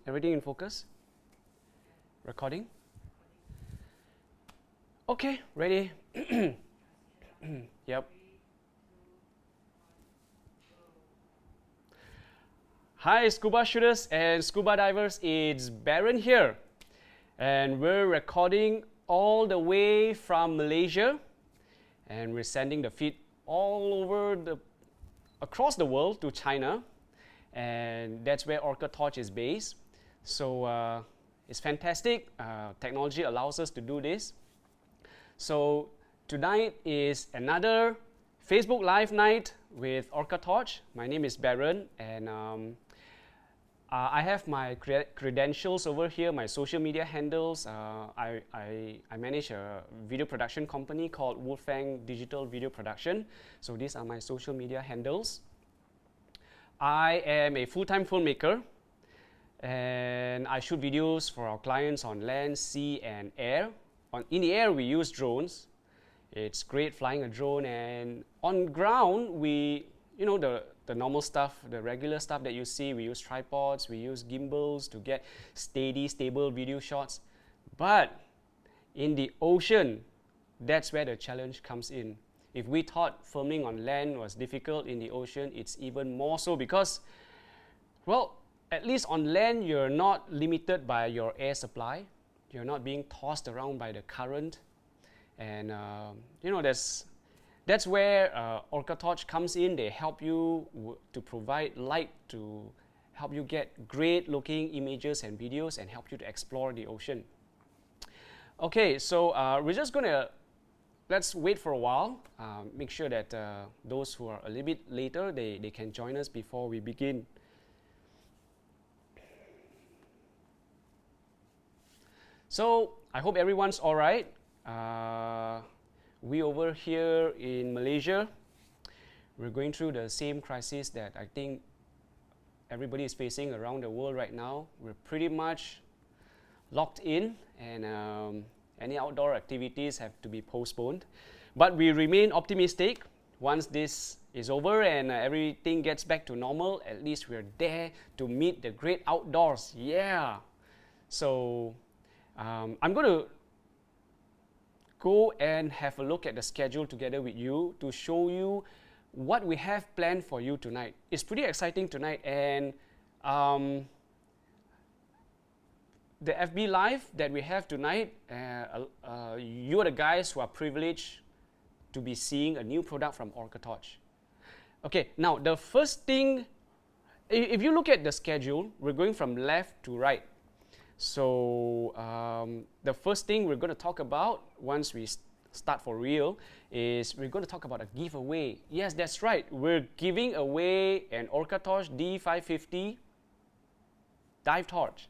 Everything in focus? Recording? Okay, ready? Yep. Hi, scuba shooters and scuba divers. It's Baron here, and we're recording all the way from Malaysia, and we're sending the feed all over across the world to China, and that's where OrcaTorch is based. So it's fantastic. Technology allows us to do this. So tonight is another Facebook Live night with OrcaTorch. My name is Baron, and I have my credentials over here, my social media handles. I manage a video production company called Wolfang Digital Video Production. So these are my social media handles. I am a full-time filmmaker, and I shoot videos for our clients on land, sea, and air. In the air, we use drones. It's great flying a drone, and on ground, we, the normal stuff, the regular stuff that you see. We use tripods, we use gimbals to get steady, stable video shots. But in the ocean, that's where the challenge comes in. If we thought filming on land was difficult, in the ocean, it's even more so because, well, at least on land, you're not limited by your air supply. You're not being tossed around by the current. And, that's where OrcaTorch comes in. They help you to provide light to help you get great looking images and videos and help you to explore the ocean. Okay, so we're just going to, let's wait for a while. Make sure that those who are a little bit later, they can join us before we begin. So I hope everyone's all right. We over here in Malaysia, we're going through the same crisis that I think everybody is facing around the world right now. We're pretty much locked in, and any outdoor activities have to be postponed. But we remain optimistic. Once this is over and everything gets back to normal, at least we're there to meet the great outdoors. Yeah. So I'm going to go and have a look at the schedule together with you to show you what we have planned for you tonight. It's pretty exciting tonight, and the FB Live that we have tonight, you are the guys who are privileged to be seeing a new product from OrcaTorch. Okay, now the first thing, if you look at the schedule, we're going from left to right. So the first thing we're going to talk about once we start for real is we're going to talk about a giveaway. Yes, that's right. We're giving away an OrcaTorch D550 dive torch.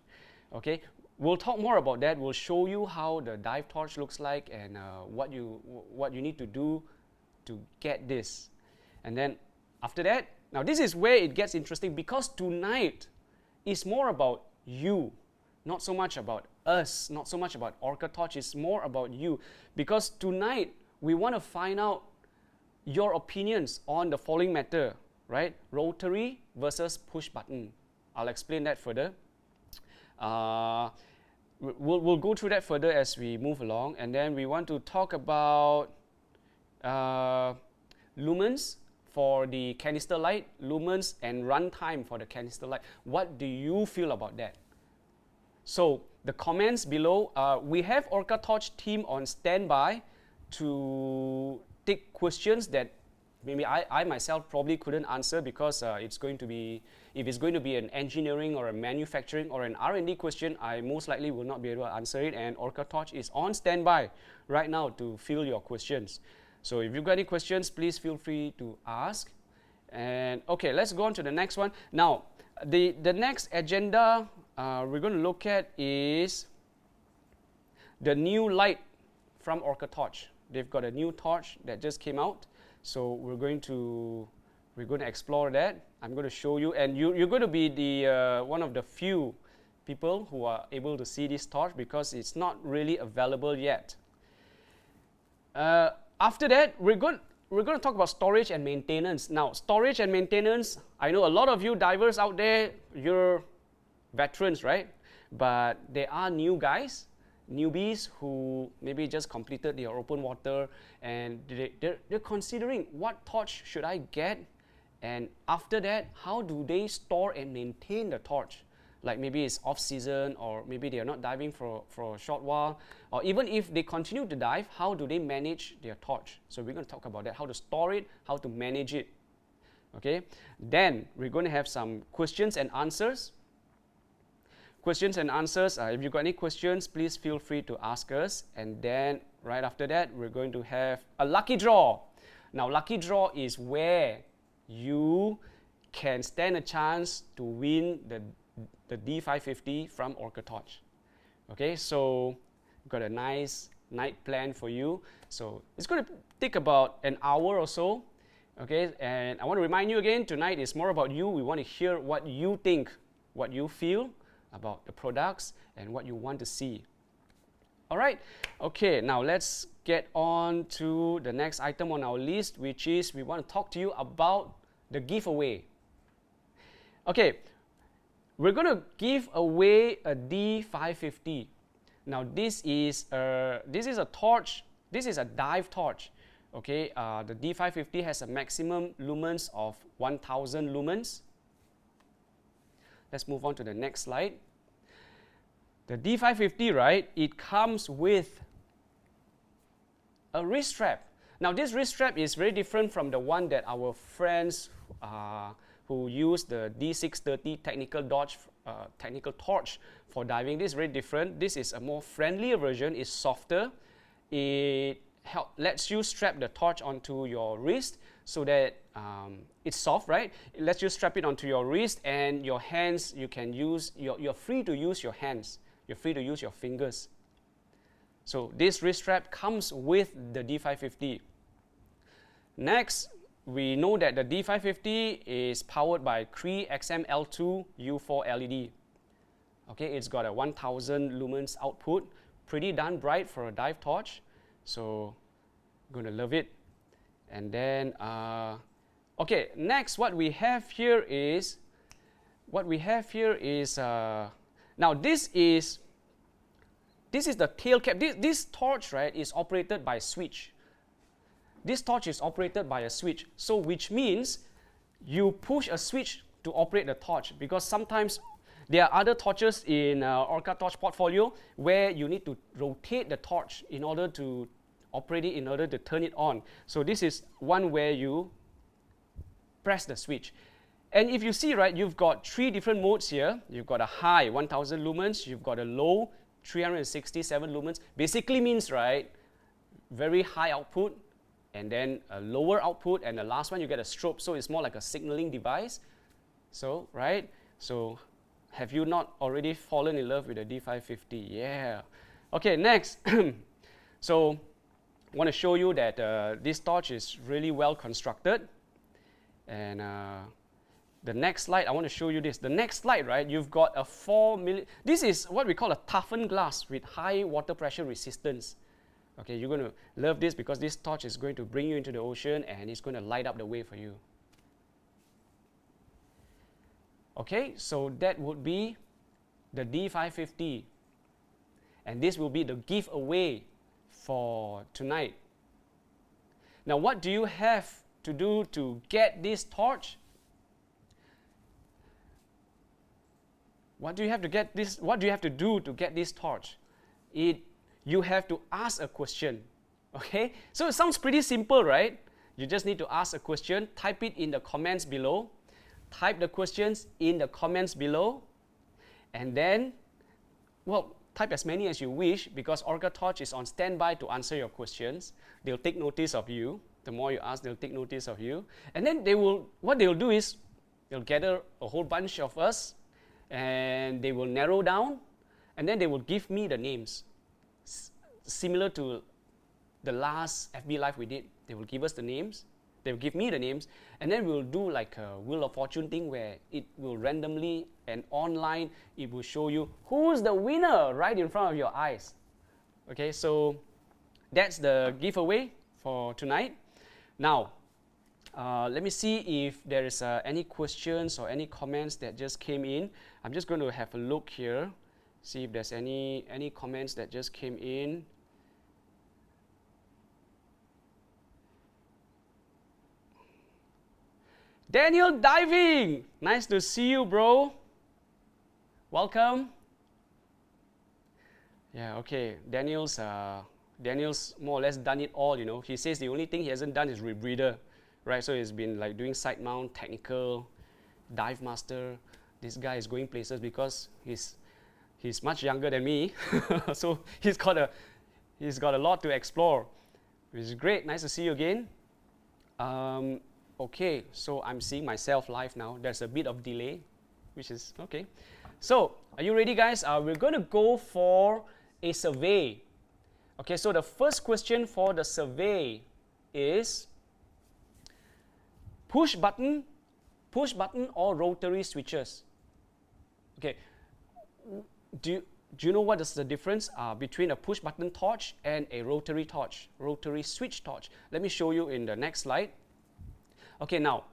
Okay, we'll talk more about that. We'll show you how the dive torch looks like and what you need to do to get this. And then after that, now this is where it gets interesting because tonight is more about you. Not so much about us, not so much about OrcaTorch, it's more about you. Because tonight, we want to find out your opinions on the following matter, right? Rotary versus push button. I'll explain that further. We'll go through that further as we move along. And then we want to talk about lumens for the canister light, lumens and runtime for the canister light. What do you feel about that? So the comments below, we have OrcaTorch team on standby to take questions that maybe I myself probably couldn't answer because it's going to be, if it's going to be an engineering or a manufacturing or an R&D question, I most likely will not be able to answer it, and OrcaTorch is on standby right now to field your questions. So if you've got any questions, please feel free to ask. And okay, let's go on to the next one. Now, the next agenda we're going to look at is the new light from OrcaTorch. They've got a new torch that just came out, so we're going to explore that. I'm going to show you, and you're going to be the one of the few people who are able to see this torch because it's not really available yet. After that, we're going to talk about storage and maintenance. Now, storage and maintenance, I know a lot of you divers out there, you're veterans, right? But there are new guys, newbies who maybe just completed their open water, and they're considering what torch should I get, and after that, how do they store and maintain the torch? Like maybe it's off season, or maybe they are not diving for a short while, or even if they continue to dive, how do they manage their torch? So we're going to talk about that, how to store it, how to manage it. Okay, then we're going to have some questions and answers. Questions and answers, if you've got any questions, please feel free to ask us. And then right after that, we're going to have a lucky draw. Now, lucky draw is where you can stand a chance to win the D550 from OrcaTorch. Okay, so we've got a nice night plan for you. So it's going to take about an hour or so. Okay, and I want to remind you again, tonight is more about you. We want to hear what you think, what you feel about the products, and what you want to see. All right, okay, now let's get on to the next item on our list, which is we want to talk to you about the giveaway. Okay, we're going to give away a D550. Now this is a torch. This is a dive torch. Okay, the D550 has a maximum lumens of 1000 lumens. Let's move on to the next slide. The D550, right, it comes with a wrist strap. Now this wrist strap is very different from the one that our friends who use the D630 technical torch for diving. This is very different. This is a more friendlier version. It's softer. It lets you strap the torch onto your wrist so that it's soft, right? It lets you strap it onto your wrist, and your hands, you can use, you're free to use your hands. You're free to use your fingers. So this wrist strap comes with the D550. Next, we know that the D550 is powered by Cree XML2 U4 LED. Okay, it's got a 1000 lumens output, pretty darn bright for a dive torch. So I'm going to love it. And then, okay, next what we have here is, now this is the tail cap. This torch, right, is operated by a switch. This torch is operated by a switch. So which means you push a switch to operate the torch, because sometimes there are other torches in OrcaTorch portfolio where you need to rotate the torch in order to operate it, in order to turn it on. So this is one where you press the switch. And if you see, right, you've got 3 different modes here. You've got a high, 1000 lumens. You've got a low, 367 lumens. Basically means, right, very high output, and then a lower output, and the last one you get a strobe. So it's more like a signaling device. So, right, so have you not already fallen in love with the D550? Yeah. Okay, next. So I want to show you that this torch is really well constructed. And the next slide, I want to show you this. The next slide, right, you've got a 4mm. This is what we call a toughened glass with high water pressure resistance. Okay, you're going to love this because this torch is going to bring you into the ocean and it's going to light up the way for you. Okay, so that would be the D550. And this will be the giveaway for tonight. Now, what do you have to do to get this torch? What do you have to get this? What do you have to do to get this torch? You have to ask a question. Okay? So it sounds pretty simple, right? You just need to ask a question, type it in the comments below. Type the questions in the comments below, and then, well, type as many as you wish, because OrcaTorch is on standby to answer your questions. They'll take notice of you. The more you ask, they'll take notice of you. And then what they'll do is, they'll gather a whole bunch of us, and they will narrow down, and then they will give me the names. Similar to the last FB Live we did, they will give us the names. They will give me the names, and then we'll do like a Wheel of Fortune thing where it will randomly and online, it will show you who's the winner right in front of your eyes. Okay, so that's the giveaway for tonight. Now, Let me see if there is any questions or any comments that just came in. I'm just going to have a look here, see if there's any comments that just came in. Daniel Diving! Nice to see you, bro. Welcome. Yeah, okay. Daniel's more or less done it all, you know. He says the only thing he hasn't done is rebreather, right? So he's been like doing side mount, technical, dive master. This guy is going places because he's much younger than me. So he's got a lot to explore, which is great. Nice to see you again. Okay, so I'm seeing myself live now. There's a bit of delay, which is okay. So, are you ready, guys? We're going to go for a survey. Okay, so the first question for the survey is push button or rotary switches? Okay, do you know what is the difference between a push button torch and a rotary torch, rotary switch torch? Let me show you in the next slide. Okay, now,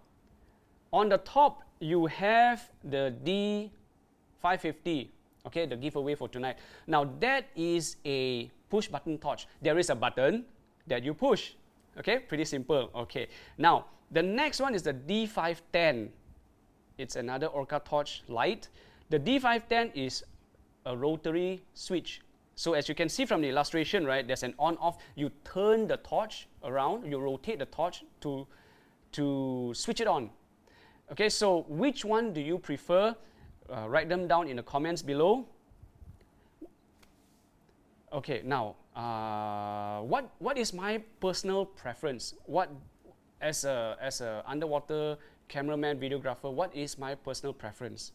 on the top, you have the D550, okay, the giveaway for tonight. Now, that is a push button torch. There is a button that you push, okay, pretty simple, okay. Now, the next one is the D510. It's another OrcaTorch light. The D510 is a rotary switch. So as you can see from the illustration, right, there's an on-off. You turn the torch around, you rotate the torch to switch it on. Okay, so which one do you prefer? Write them down in the comments below. Okay, now, what is my personal preference? What, as a underwater cameraman, videographer, what is my personal preference?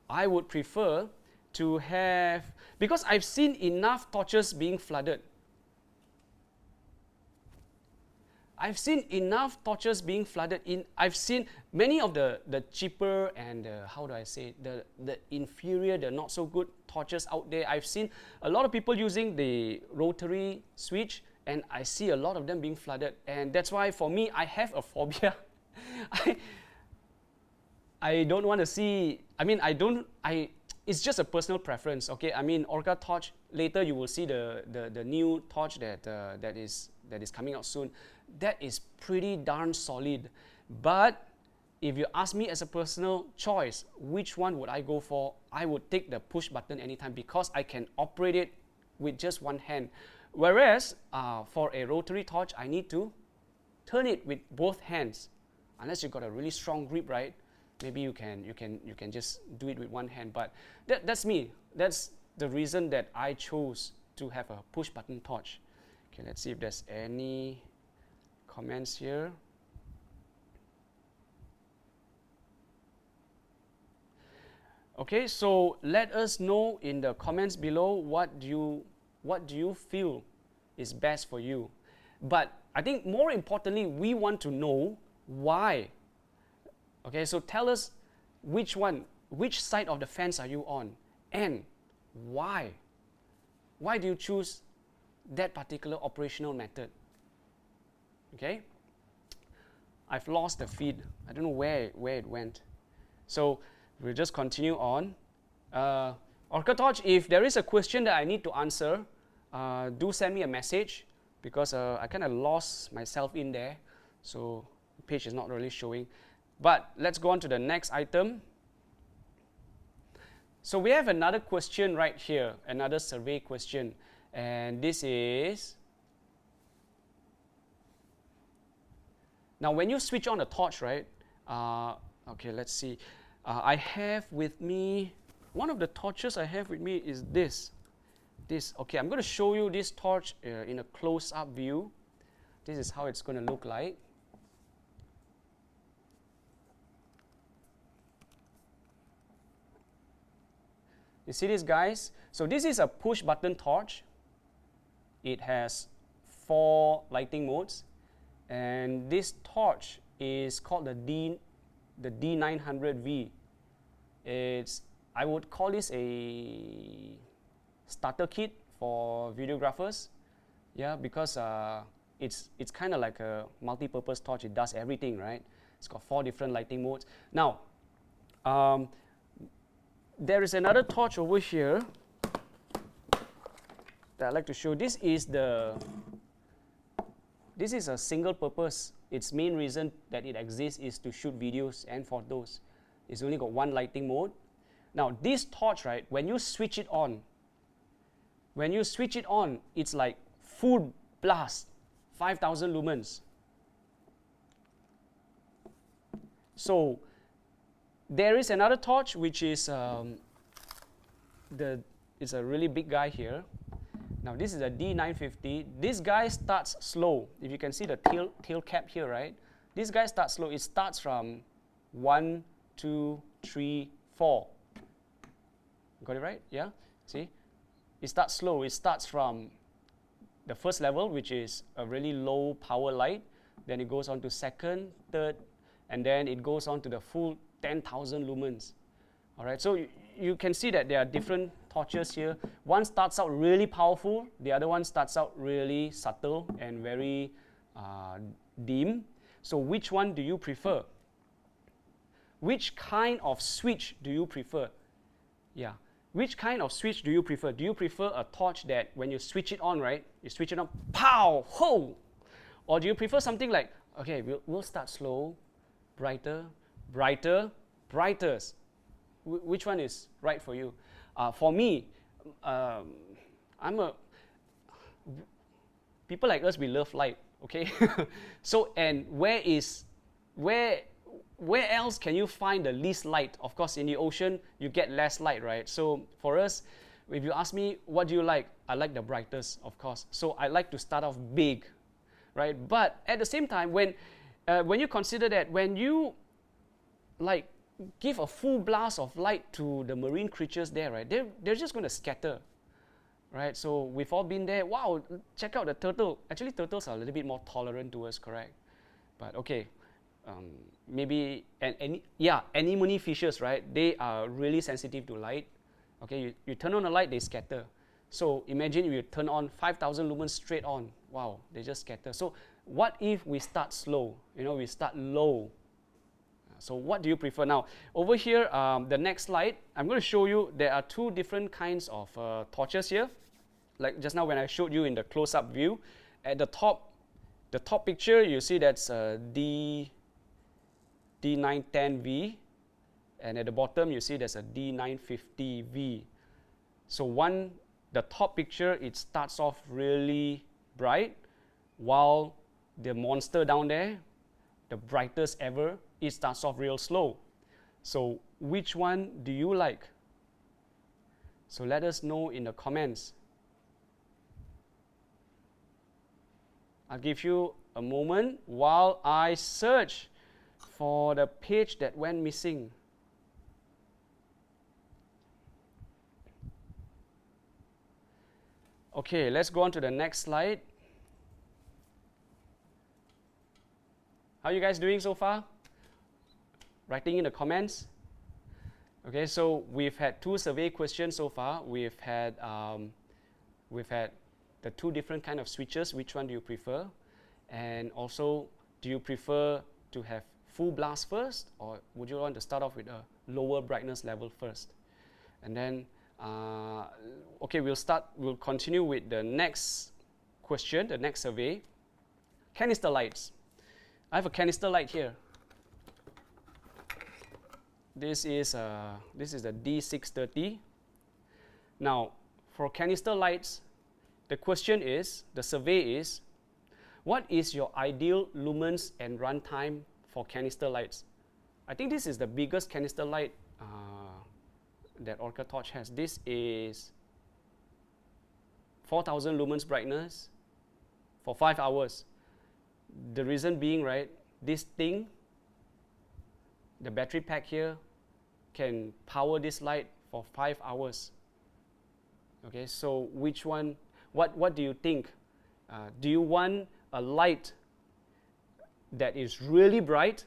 I would prefer to have, because I've seen enough torches being flooded. I've seen enough torches being flooded in. I've seen many of the cheaper and how do I say it, the inferior, the not so good torches out there. I've seen a lot of people using the rotary switch, and I see a lot of them being flooded. And that's why for me, I have a phobia. I don't want to see. I mean, it's just a personal preference. Okay, I mean, OrcaTorch. Later you will see the new torch that is coming out soon. That is pretty darn solid. But if you ask me as a personal choice, which one would I go for? I would take the push button anytime because I can operate it with just one hand. Whereas for a rotary torch, I need to turn it with both hands. Unless you've got a really strong grip, right? Maybe you can just do it with one hand. But that's me. That's the reason that I chose to have a push button torch. Okay, let's see if there's any comments here. Okay, so let us know in the comments below what do you feel is best for you. But I think more importantly, we want to know why. Okay, so tell us which side of the fence are you on, and why? Why do you choose that particular operational method? Okay, I've lost the feed. I don't know where it went. So we'll just continue on. OrcaTorch, if there is a question that I need to answer, do send me a message because I kind of lost myself in there. So the page is not really showing. But let's go on to the next item. So we have another question right here, another survey question. And this is, now when you switch on the torch, right? Okay, let's see. I have with me, one of the torches I have with me is this. Okay, I'm going to show you this torch in a close-up view. This is how it's going to look like. You see this, guys? So this is a push button torch. It has 4 lighting modes, and this torch is called the D900V. I would call this a starter kit for videographers, yeah, because it's kind of like a multi-purpose torch. It does everything, right? It's got 4 different lighting modes. Now, there is another torch over here that I'd like to show. This is a single purpose. Its main reason that it exists is to shoot videos and photos. It's only got 1 lighting mode. Now, this torch, right, when you switch it on, it's like full blast, 5,000 lumens. So there is another torch which is it's a really big guy here. Now this is a D950. This guy starts slow. If you can see the tail cap here, right? This guy starts slow. It starts from 1, 2, 3, 4. Got it right? Yeah? See? It starts slow. It starts from the first level, which is a really low power light. Then it goes on to second, third, and then it goes on to the full 10,000 lumens. All right, so you can see that there are different torches here. One starts out really powerful. The other one starts out really subtle and very dim. So which one do you prefer? Which kind of switch do you prefer? Yeah. Which kind of switch do you prefer? Do you prefer a torch that when you switch it on, right, you switch it on, pow, ho! Or do you prefer something like, okay, we'll start slow, brighter, brighter, brighter. Which one is right for you? For me, people like us, we love light, okay? So, and where else can you find the least light? Of course, in the ocean, you get less light, right? So for us, if you ask me, what do you like? I like the brightest, of course. So I like to start off big, right? But at the same time, when you consider that, when you like give a full blast of light to the marine creatures there, right? They're just going to scatter, right? So we've all been there. Wow, check out the turtle. Actually, turtles are a little bit more tolerant to us, correct? But okay. Maybe anemone fishes, right? They are really sensitive to light. Okay, you turn on the light, they scatter. So imagine if you turn on 5,000 lumens straight on. Wow, they just scatter. So what if we start slow? We start low. So what do you prefer? Now over here, the next slide, I'm going to show you there are 2 different kinds of torches here. Like just now when I showed you in the close-up view, at the top picture you see that's a D910V, and at the bottom you see there's a D950V. So the top picture, it starts off really bright, while the monster down there, the brightest ever, it starts off real slow. So which one do you like? So let us know in the comments. I'll give you a moment while I search for the page that went missing. Okay, let's go on to the next slide. How are you guys doing so far? Writing in the comments. Okay, so we've had 2 survey questions so far. We've had the 2 different kind of switches. Which one do you prefer? And also, do you prefer to have full blast first, or would you want to start off with a lower brightness level first? And then, okay, we'll continue with the next question, the next survey. Canister lights. I have a canister light here. This is the D630. Now, for canister lights, the question is, the survey is, what is your ideal lumens and runtime for canister lights? I think this is the biggest canister light that OrcaTorch has. This is 4,000 lumens brightness for 5 hours. The reason being, right, this thing, the battery pack here, can power this light for 5 hours. Okay, so which one, what do you think? Do you want a light that is really bright,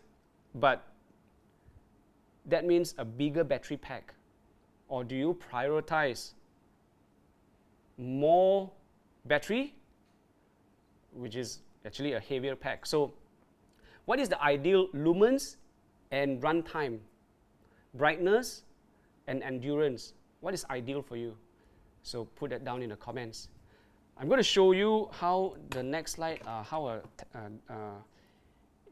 but that means a bigger battery pack? Or do you prioritize more battery, which is actually a heavier pack. So what is the ideal lumens and runtime? Brightness and endurance. What is ideal for you? So put that down in the comments. I'm going to show you how the next slide, how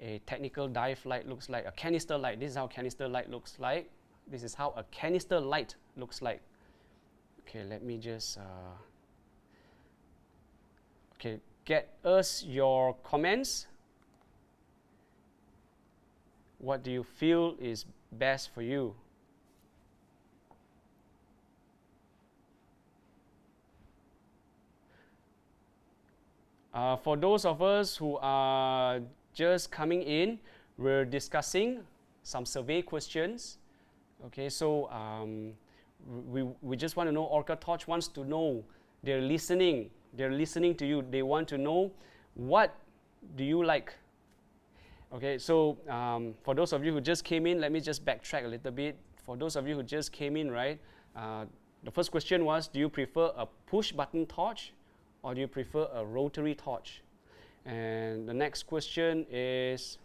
a technical dive light looks like, a canister light. This is how canister light looks like. This is how a canister light looks like. Okay, let me just okay, get us your comments. What do you feel is best for you? For those of us who are just coming in, we're discussing some survey questions. Okay, so we just want to know, OrcaTorch wants to know, they're listening to you. They want to know, what do you like? Okay, so for those of you who just came in, let me just backtrack a little bit. For those of you who just came in, right, the first question was, do you prefer a push button torch or do you prefer a rotary torch? And the next question is,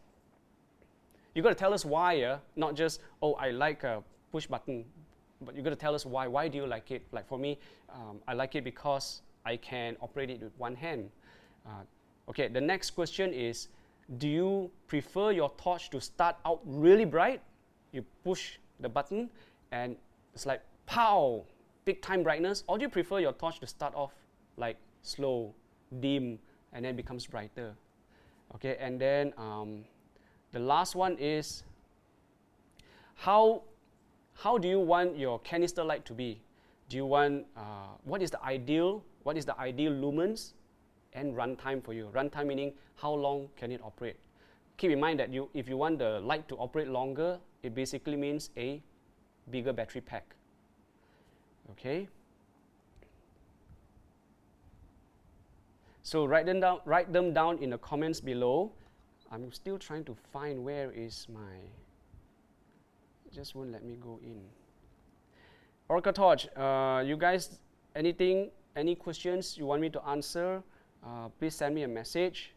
you got to tell us why, not just, oh, I like a push button, but you got to tell us why. Why do you like it? Like for me, I like it because I can operate it with one hand. Okay, the next question is, do you prefer your torch to start out really bright? You push the button and it's like, pow, big time brightness. Or do you prefer your torch to start off like slow, dim, and then becomes brighter? Okay, and then the last one is, how do you want your canister light to be? Do you want, what is the ideal lumens and runtime for you? Runtime meaning how long can it operate? Keep in mind that if you want the light to operate longer, it basically means a bigger battery pack. Okay. So write them down in the comments below. I'm still trying to find where is my, it just won't let me go in. OrcaTorch, you guys, any questions you want me to answer, please send me a message.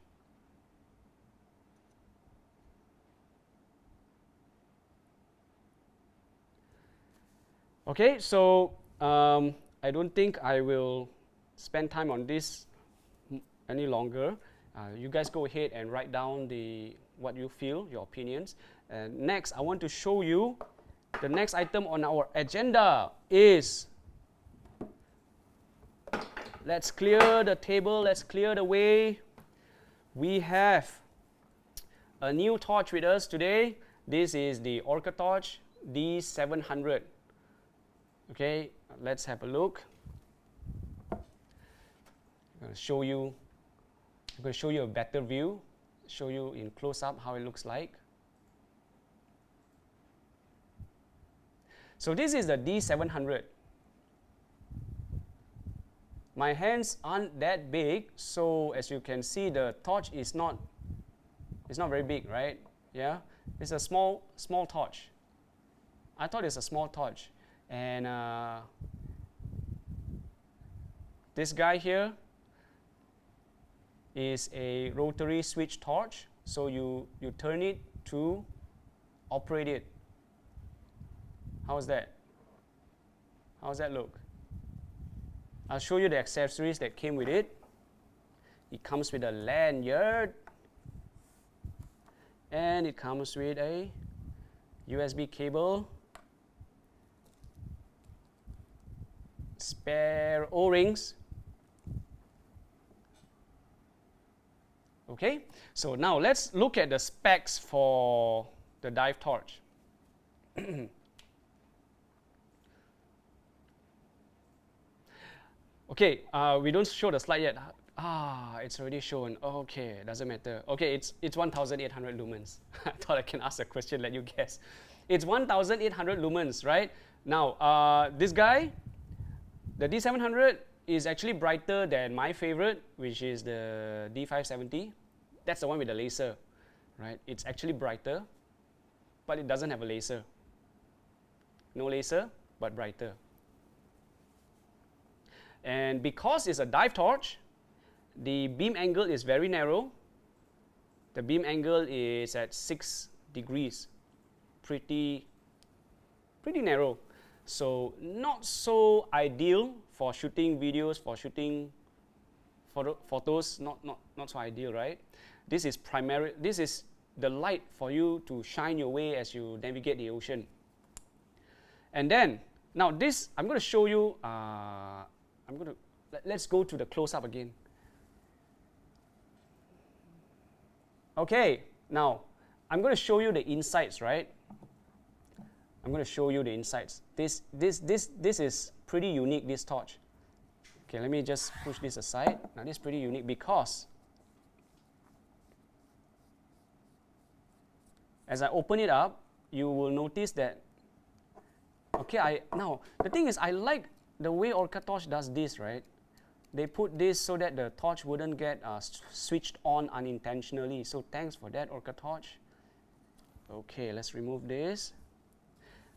Okay, so I don't think I will spend time on this any longer. You guys go ahead and write down what you feel, your opinions. And next, I want to show you the next item on our agenda is, let's clear the table, let's clear the way. We have a new torch with us today. This is the OrcaTorch D700. Okay, let's have a look. I'm going to show you a better view, show you in close-up how it looks like. So this is the D700. My hands aren't that big, so as you can see, the torch is not very big, right? Yeah, it's a small torch. I thought it's a small torch, and this guy here is a rotary switch torch. So you turn it to operate it. How's that? How's that look? I'll show you the accessories that came with it. It comes with a lanyard, and it comes with a USB cable, spare O-rings. Okay, so now let's look at the specs for the dive torch. Okay, we don't show the slide yet. It's already shown. Okay, doesn't matter. Okay, it's 1,800 lumens. I thought I can ask a question, let you guess. It's 1,800 lumens, right? Now, this guy, the D700, is actually brighter than my favorite, which is the D570. That's the one with the laser, right? It's actually brighter, but it doesn't have a laser. No laser, but brighter. And because it's a dive torch, the beam angle is very narrow, The beam angle is at 6 degrees, pretty narrow. So not so ideal for shooting videos, for shooting photos, not so ideal, right? This is the light for you to shine your way as you navigate the ocean. And then, now this, I'm going to show you, let's go to the close-up again. Okay, now, I'm going to show you the insights, right? I'm going to show you the insights. This is pretty unique, this torch. Okay, let me just push this aside. Now, this is pretty unique because as I open it up, you will notice that, okay, now, the thing is, I like the way OrcaTorch does this, right? They put this so that the torch wouldn't get switched on unintentionally. So thanks for that, OrcaTorch. Okay, let's remove this.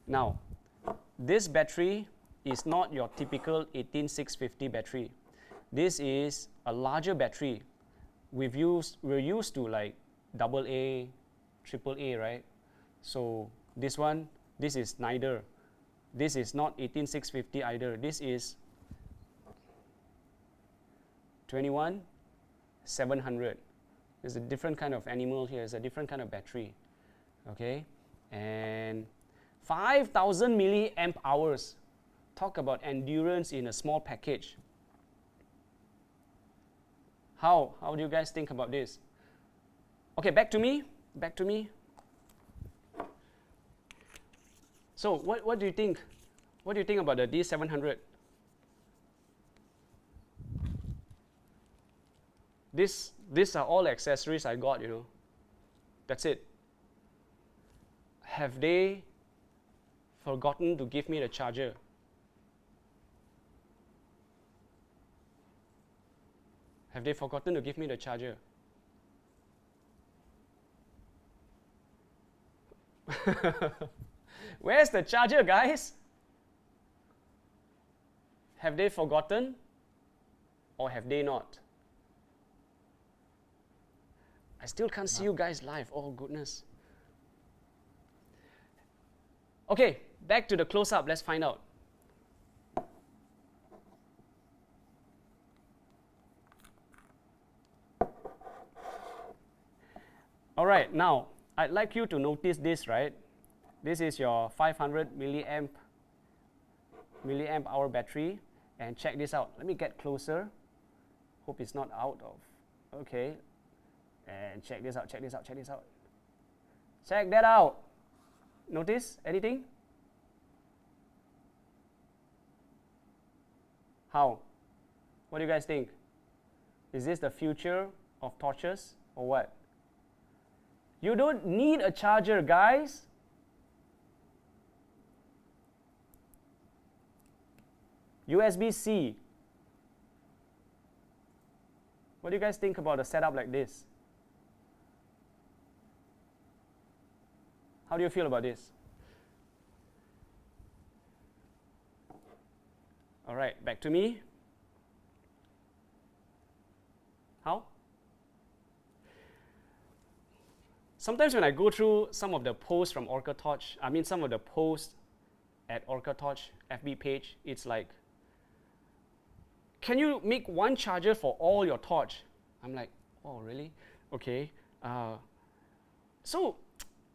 Now, this battery is not your typical 18650 battery. This is a larger battery. We're used to like AA, AAA, right? So this one, this is neither. This is not 18650 either. This is 21700. There's a different kind of animal here. It's a different kind of battery. Okay, and 5000 milliamp hours. Talk about endurance in a small package. How do you guys think about this? Okay, back to me. So what do you think? What do you think about the D700? These are all accessories I got, you know. That's it. Have they forgotten to give me the charger? Have they forgotten to give me the charger? Where's the charger, guys? Have they forgotten or have they not? I still can't see you guys live. Oh, goodness. Okay, back to the close-up. Let's find out. All right, now, I'd like you to notice this, right? This is your 500 milliamp hour battery. And check this out. Let me get closer. Hope it's not out of. Okay. And check this out. Check that out. Notice anything? How? What do you guys think? Is this the future of torches or what? You don't need a charger, guys. USB-C. What do you guys think about a setup like this? How do you feel about this? All right, back to me. How? Sometimes when I go through some of the posts from OrcaTorch, some of the posts at OrcaTorch FB page, it's like, can you make one charger for all your torch? I'm like, oh, really? Okay. So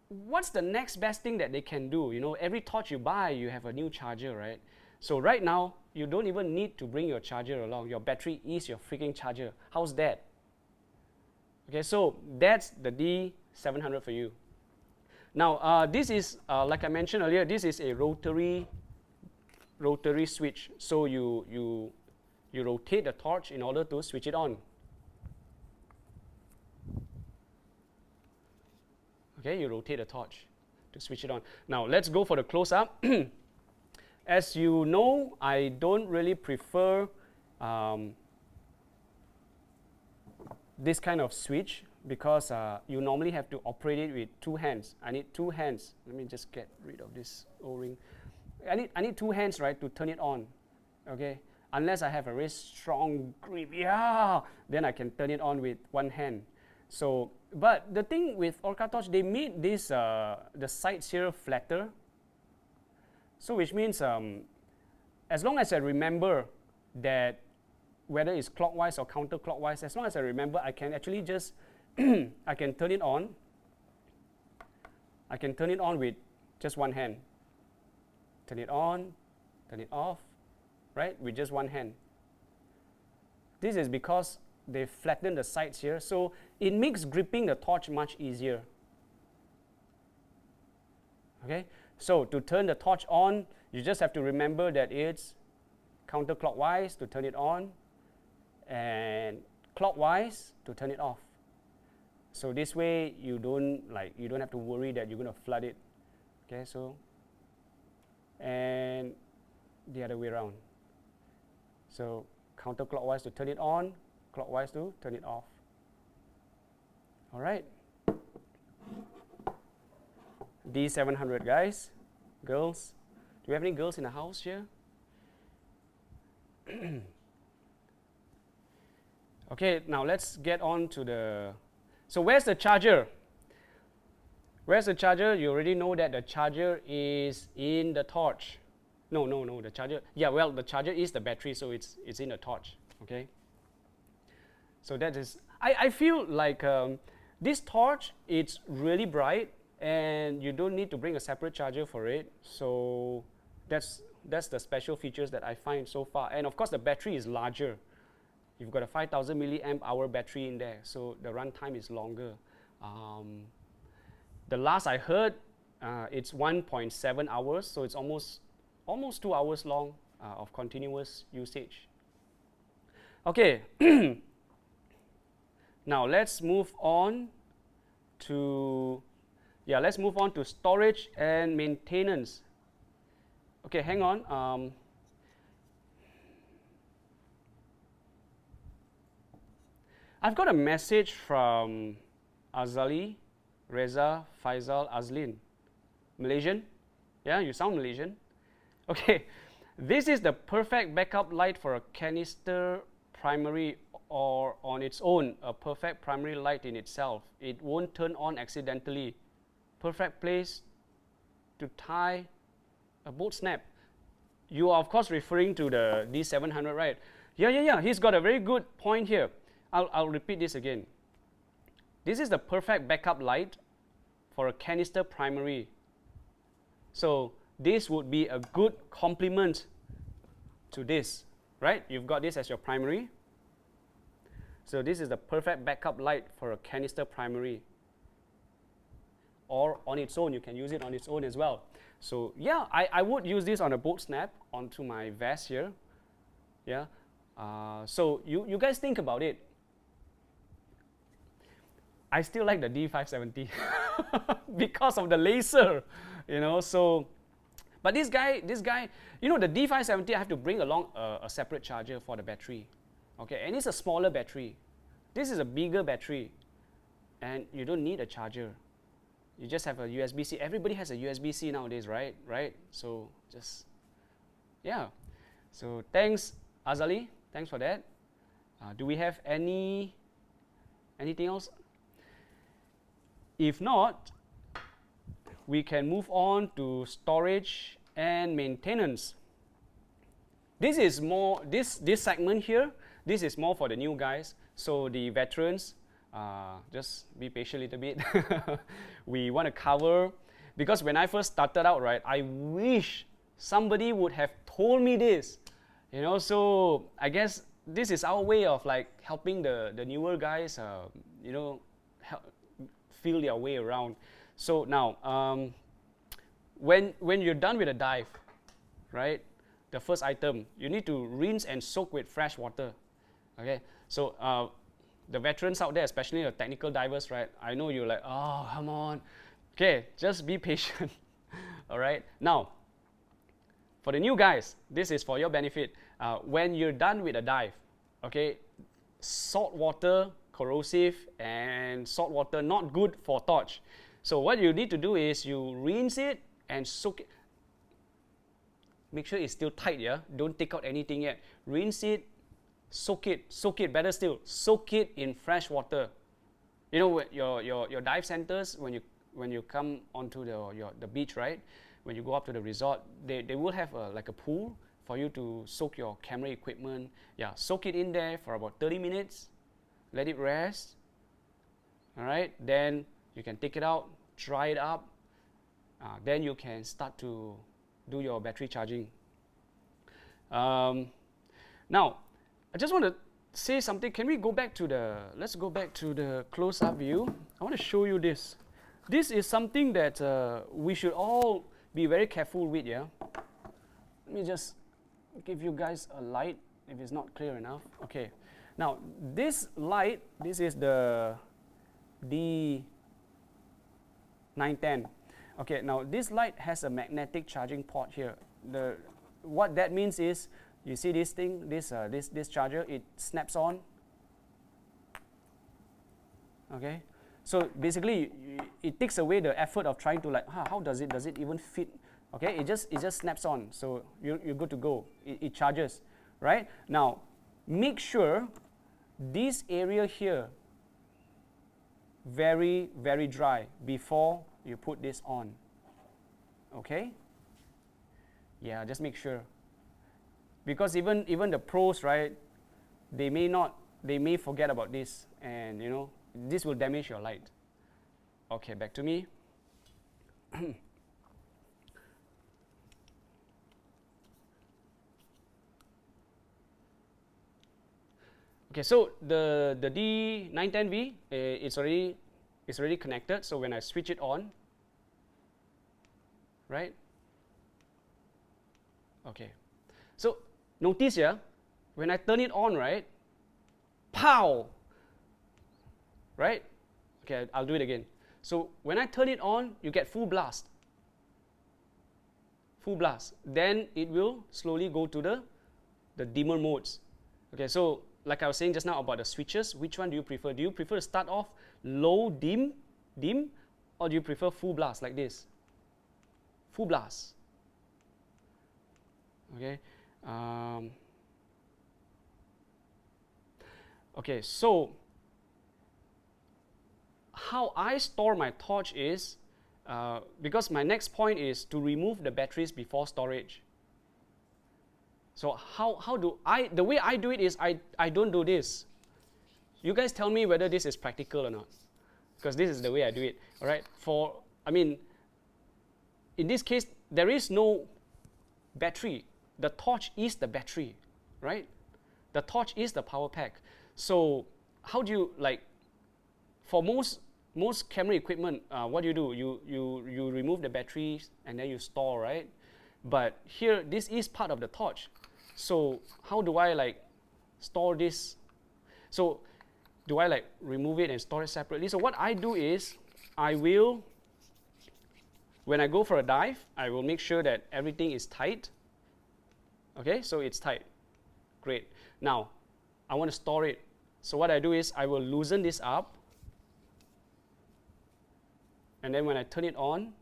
what's the next best thing that they can do? You know, every torch you buy, you have a new charger, right? So right now, you don't even need to bring your charger along. Your battery is your freaking charger. How's that? Okay, so that's the D700 for you. Now, this is, like I mentioned earlier, this is a rotary switch. So you rotate the torch in order to switch it on. Okay, you rotate the torch to switch it on. Now, let's go for the close-up. As you know, I don't really prefer this kind of switch because you normally have to operate it with two hands. I need two hands. Let me just get rid of this O-ring. I need two hands, right, to turn it on. Okay, unless I have a very strong grip, yeah, then I can turn it on with one hand. So, but the thing with OrcaTorch, they made this the sides here flatter. So which means as long as I remember that whether it's clockwise or counterclockwise, as long as I remember, I can actually just I can turn it on. I can turn it on with just one hand. Turn it on, turn it off, right? With just one hand. This is because they flatten the sides here, so it makes gripping the torch much easier. Okay, so to turn the torch on, you just have to remember that it's counterclockwise to turn it on and clockwise to turn it off. So this way you don't have to worry that you're going to flood it. Okay, so and the other way around. So counterclockwise to turn it on, clockwise to turn it off. All right. D700, guys, girls. Do we have any girls in the house here? Okay, now let's get on to the. So where's the charger? Where's the charger? You already know that the charger is in the torch. No, the charger. Yeah, well, the charger is the battery, so it's in the torch. Okay. So that is. I feel like this torch, it's really bright, and you don't need to bring a separate charger for it. So that's the special features that I find so far. And of course, the battery is larger. You've got a 5,000 milliamp hour battery in there, so the runtime is longer. The last I heard, it's 1.7 hours, so it's almost 2 hours long of continuous usage. Okay, now let's move on to storage and maintenance. Okay, hang on. I've got a message from Azali, Reza, Faisal, Azlin. Malaysian? Yeah, you sound Malaysian. Okay, this is the perfect backup light for a canister primary or on its own, a perfect primary light in itself. It won't turn on accidentally. Perfect place to tie a bolt snap. You are of course referring to the D700, right? Yeah. He's got a very good point here. I'll repeat this again. This is the perfect backup light for a canister primary. So this would be a good complement to this, right? You've got this as your primary. So this is the perfect backup light for a canister primary. Or on its own, you can use it on its own as well. So yeah, I would use this on a bolt snap onto my vest here. Yeah. So you guys think about it. I still like the D570 because of the laser, so, but this guy, the D570, I have to bring along a separate charger for the battery, okay, and it's a smaller battery. This is a bigger battery, and you don't need a charger. You just have a USB-C. Everybody has a USB-C nowadays, right? So just, yeah. So thanks, Azali. Thanks for that. Do we have anything else? If not, we can move on to storage and maintenance. This is more, this segment here, this is more for the new guys. So the veterans, just be patient a little bit. We want to cover, because when I first started out, right, I wish somebody would have told me this, so I guess this is our way of like helping the newer guys, feel their way around. So now, when you're done with a dive, right, the first item, you need to rinse and soak with fresh water. Okay, so the veterans out there, especially the technical divers, right, I know you're like, oh, come on. Okay, just be patient. All right, now, for the new guys, this is for your benefit. When you're done with a dive, okay, salt water, corrosive, and salt water not good for torch. So what you need to do is you rinse it and soak it. Make sure it's still tight, yeah? Don't take out anything yet. Rinse it, soak it, better still, soak it in fresh water. You know, your dive centers, when you come onto the beach, right? When you go up to the resort, they will have like a pool for you to soak your camera equipment. Yeah, soak it in there for about 30 minutes, let it rest. All right, then you can take it out, dry it up, then you can start to do your battery charging. Now, I just want to say something. Can we go back to let's go back to the close-up view. I want to show you this. This is something that we should all be very careful with, yeah? Let me just give you guys a light if it's not clear enough. Okay, now this light, this is the D910. Okay, now this light has a magnetic charging port here. What that means is, you see this thing, this charger, it snaps on. Okay, so basically it takes away the effort of trying to like, how does it even fit? Okay, it just snaps on, so you're good to go. It charges, right? Now make sure this area here very, very dry before you put this on. Okay, yeah, just make sure, because even the pros, right, they may forget about this, and you know, this will damage your light. Okay, back to me. Okay, so the D910V, it's already connected. So when I switch it on, right? Okay, so notice here, when I turn it on, right? Pow! Right? Okay, I'll do it again. So when I turn it on, you get full blast. Full blast. Then it will slowly go to the dimmer modes. Okay, so like I was saying just now about the switches, which one do you prefer? Do you prefer to start off low, dim, or do you prefer full blast like this? Full blast. Okay. Okay, so how I store my torch is, because my next point is to remove the batteries before storage. So how do the way I do it is, I don't do this. You guys tell me whether this is practical or not, because this is the way I do it. All right, in this case, there is no battery. The torch is the battery, right? The torch is the power pack. So how do you, like, for most camera equipment, what do? You remove the batteries and then you store, right? But here, this is part of the torch. So how do I like store this? So do I like remove it and store it separately? So what I do is, when I go for a dive, I will make sure that everything is tight. Okay, so it's tight. Great. Now, I want to store it. So what I do is, I will loosen this up. And then when I turn it on,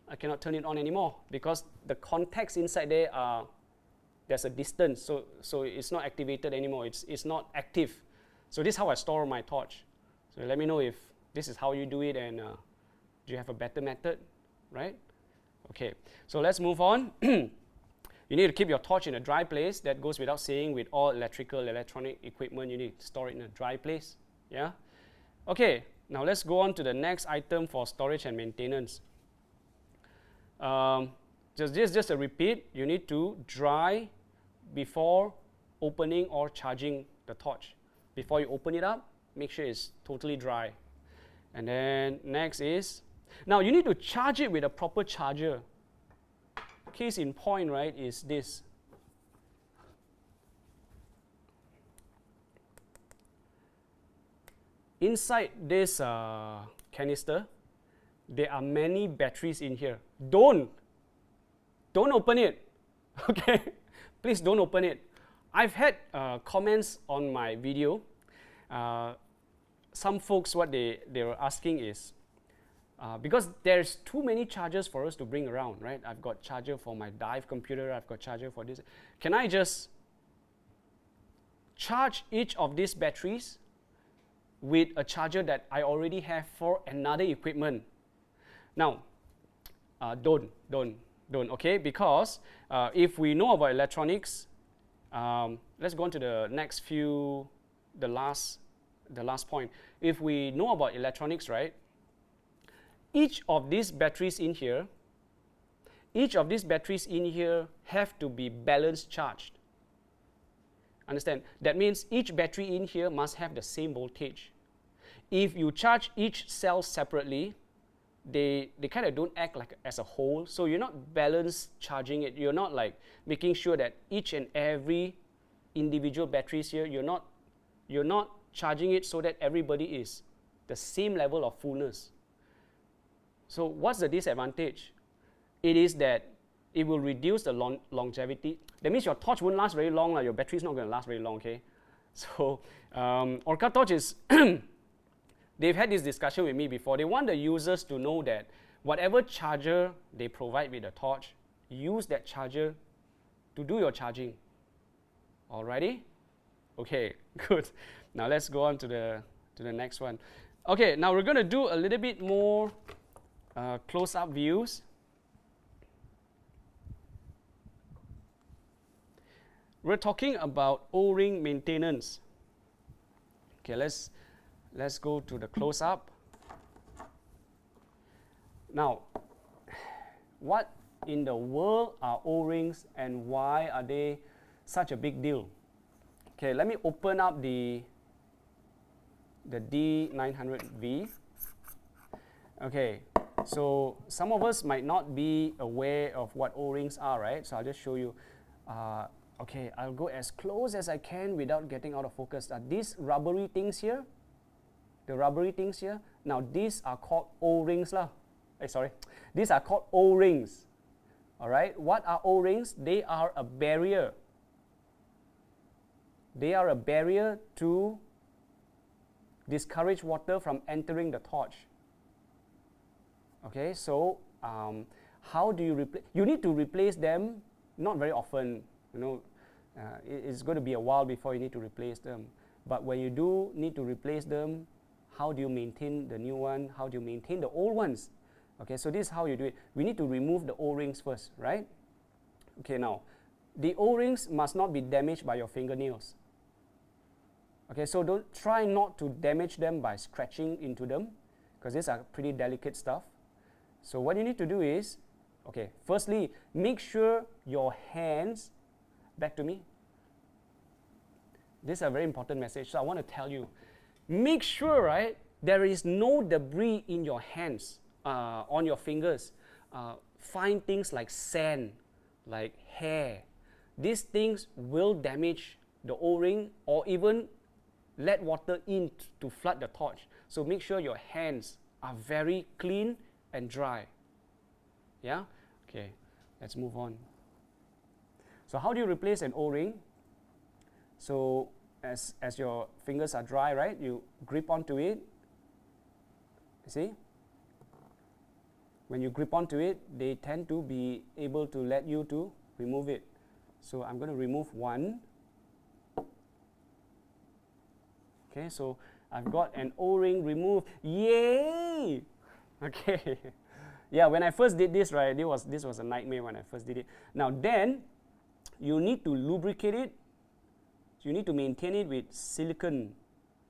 I cannot turn it on anymore because the contacts inside there there's a distance, so it's not activated anymore. It's not active. So this is how I store my torch. So let me know if this is how you do it, and do you have a better method, right? Okay, so let's move on. You need to keep your torch in a dry place. That goes without saying. With all electronic equipment, you need to store it in a dry place. Yeah. Okay. Now let's go on to the next item for storage and maintenance. Just a repeat. You need to dry before opening or charging the torch. Before you open it up, make sure it's totally dry. And then next is, now you need to charge it with a proper charger. Case in point, right, is this. Inside this canister, there are many batteries in here. Don't open it. Okay, please don't open it. I've had comments on my video. Some folks, what they were asking is, because there's too many chargers for us to bring around, right? I've got charger for my dive computer, I've got charger for this. Can I just charge each of these batteries with a charger that I already have for another equipment. Now, don't, okay? Because if we know about electronics, let's go on to the next few, the last point. If we know about electronics, right? Each of these batteries in here have to be balanced charged. Understand? That means each battery in here must have the same voltage. If you charge each cell separately, they kind of don't act like as a whole, so you're not balance charging it. You're not like making sure that each and every individual batteries here, you're not charging it so that everybody is the same level of fullness. So what's the disadvantage? It is that it will reduce the longevity. That means your torch won't last very long, your battery is not going to last very long, okay? So OrcaTorch is, they've had this discussion with me before. They want the users to know that whatever charger they provide with the torch, use that charger to do your charging. Alrighty? Okay, good. Now let's go on to the next one. Okay, now we're going to do a little bit more close-up views. We're talking about O-ring maintenance. Okay, let's go to the close-up. Now, what in the world are O-rings and why are they such a big deal? Okay, let me open up the D900V. Okay, so some of us might not be aware of what O-rings are, right? So I'll just show you. Okay, I'll go as close as I can without getting out of focus. These rubbery things here, now these are called O-rings lah. Sorry, these are called O-rings. All right, what are O-rings? They are a barrier. They are a barrier to discourage water from entering the torch. Okay, so how do you replace? You need to replace them not very often. You know, it's going to be a while before you need to replace them. But when you do need to replace them, how do you maintain the new one? How do you maintain the old ones? Okay, so this is how you do it. We need to remove the O-rings first, right? Okay, now, the O-rings must not be damaged by your fingernails. Okay, so don't try not to damage them by scratching into them, because these are pretty delicate stuff. So what you need to do is, okay, firstly, make sure your hands, back to me. This is a very important message, so I want to tell you. Make sure, right, there is no debris in your hands, on your fingers. Find things like sand, like hair. These things will damage the O-ring or even let water in to flood the torch. So make sure your hands are very clean and dry. Yeah? Okay, let's move on. So how do you replace an O-ring? So as your fingers are dry, right, you grip onto it. You see? When you grip onto it, they tend to be able to let you to remove it. So I'm going to remove one. Okay, so I've got an O-ring removed. Yay! Okay. Yeah, when I first did this, right, this was a nightmare when I first did it. Now then, you need to lubricate it. You need to maintain it with silicone